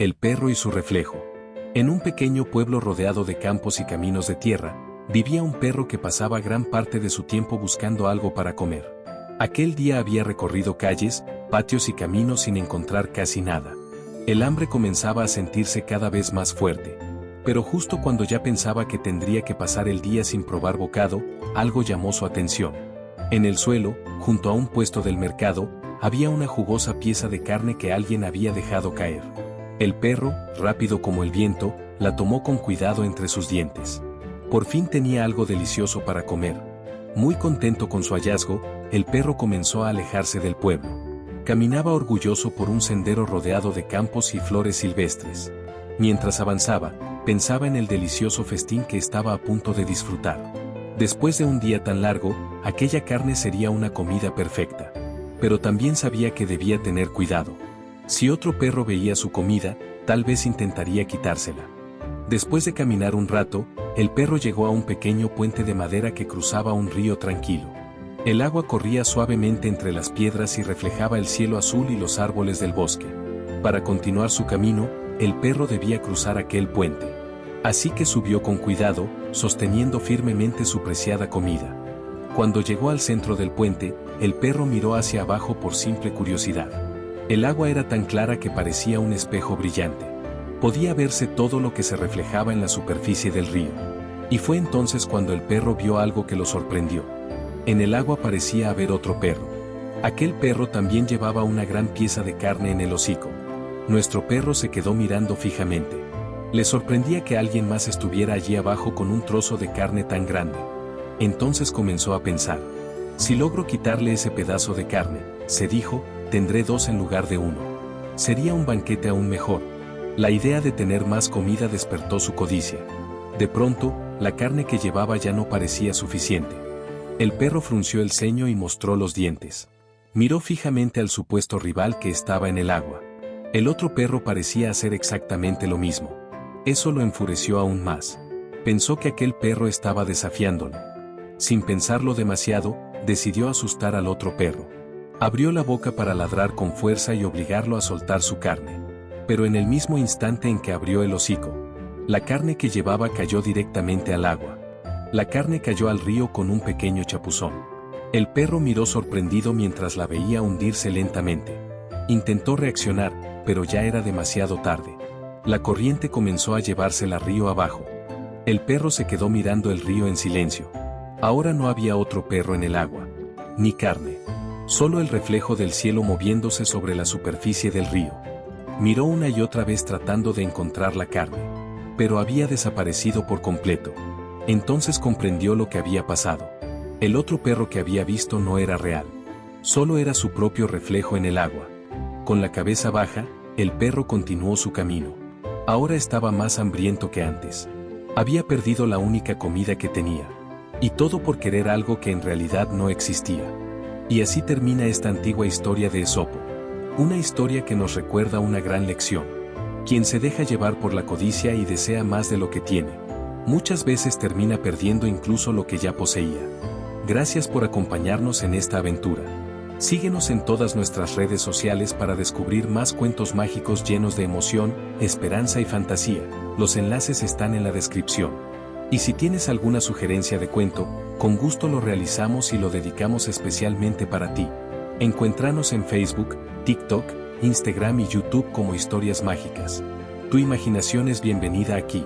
el perro y su reflejo. En un pequeño pueblo rodeado de campos y caminos de tierra, vivía un perro que pasaba gran parte de su tiempo buscando algo para comer. Aquel día había recorrido calles, patios y caminos sin encontrar casi nada. El hambre comenzaba a sentirse cada vez más fuerte. Pero justo cuando ya pensaba que tendría que pasar el día sin probar bocado, algo llamó su atención. En el suelo, junto a un puesto del mercado, había una jugosa pieza de carne que alguien había dejado caer. El perro, rápido como el viento, la tomó con cuidado entre sus dientes. Por fin tenía algo delicioso para comer. Muy contento con su hallazgo, el perro comenzó a alejarse del pueblo. Caminaba orgulloso por un sendero rodeado de campos y flores silvestres. Mientras avanzaba, pensaba en el delicioso festín que estaba a punto de disfrutar. Después de un día tan largo, aquella carne sería una comida perfecta. Pero también sabía que debía tener cuidado. Si otro perro veía su comida, tal vez intentaría quitársela. Después de caminar un rato, el perro llegó a un pequeño puente de madera que cruzaba un río tranquilo. El agua corría suavemente entre las piedras y reflejaba el cielo azul y los árboles del bosque. Para continuar su camino, el perro debía cruzar aquel puente. Así que subió con cuidado, sosteniendo firmemente su preciada comida. Cuando llegó al centro del puente, el perro miró hacia abajo por simple curiosidad. El agua era tan clara que parecía un espejo brillante. Podía verse todo lo que se reflejaba en la superficie del río. Y fue entonces cuando el perro vio algo que lo sorprendió. En el agua parecía haber otro perro. Aquel perro también llevaba una gran pieza de carne en el hocico. Nuestro perro se quedó mirando fijamente. Le sorprendía que alguien más estuviera allí abajo con un trozo de carne tan grande. Entonces comenzó a pensar. Si logro quitarle ese pedazo de carne, se dijo, tendré dos en lugar de uno. Sería un banquete aún mejor. La idea de tener más comida despertó su codicia. De pronto, la carne que llevaba ya no parecía suficiente. El perro frunció el ceño y mostró los dientes. Miró fijamente al supuesto rival que estaba en el agua. El otro perro parecía hacer exactamente lo mismo. Eso lo enfureció aún más. Pensó que aquel perro estaba desafiándolo. Sin pensarlo demasiado, decidió asustar al otro perro. Abrió la boca para ladrar con fuerza y obligarlo a soltar su carne. Pero en el mismo instante en que abrió el hocico, la carne que llevaba cayó directamente al agua. La carne cayó al río con un pequeño chapuzón. El perro miró sorprendido mientras la veía hundirse lentamente. Intentó reaccionar, pero ya era demasiado tarde. La corriente comenzó a llevársela río abajo. El perro se quedó mirando el río en silencio. Ahora no había otro perro en el agua. Ni carne. Solo el reflejo del cielo moviéndose sobre la superficie del río. Miró una y otra vez tratando de encontrar la carne. Pero había desaparecido por completo. Entonces comprendió lo que había pasado. El otro perro que había visto no era real. Solo era su propio reflejo en el agua. Con la cabeza baja, el perro continuó su camino. Ahora estaba más hambriento que antes. Había perdido la única comida que tenía. Y todo por querer algo que en realidad no existía. Y así termina esta antigua historia de Esopo. Una historia que nos recuerda una gran lección. Quien se deja llevar por la codicia y desea más de lo que tiene, muchas veces termina perdiendo incluso lo que ya poseía. Gracias por acompañarnos en esta aventura. Síguenos en todas nuestras redes sociales para descubrir más cuentos mágicos llenos de emoción, esperanza y fantasía. Los enlaces están en la descripción. Y si tienes alguna sugerencia de cuento, con gusto lo realizamos y lo dedicamos especialmente para ti. Encuéntranos en Facebook, TikTok, Instagram y YouTube como Historias Mágicas. Tu imaginación es bienvenida aquí.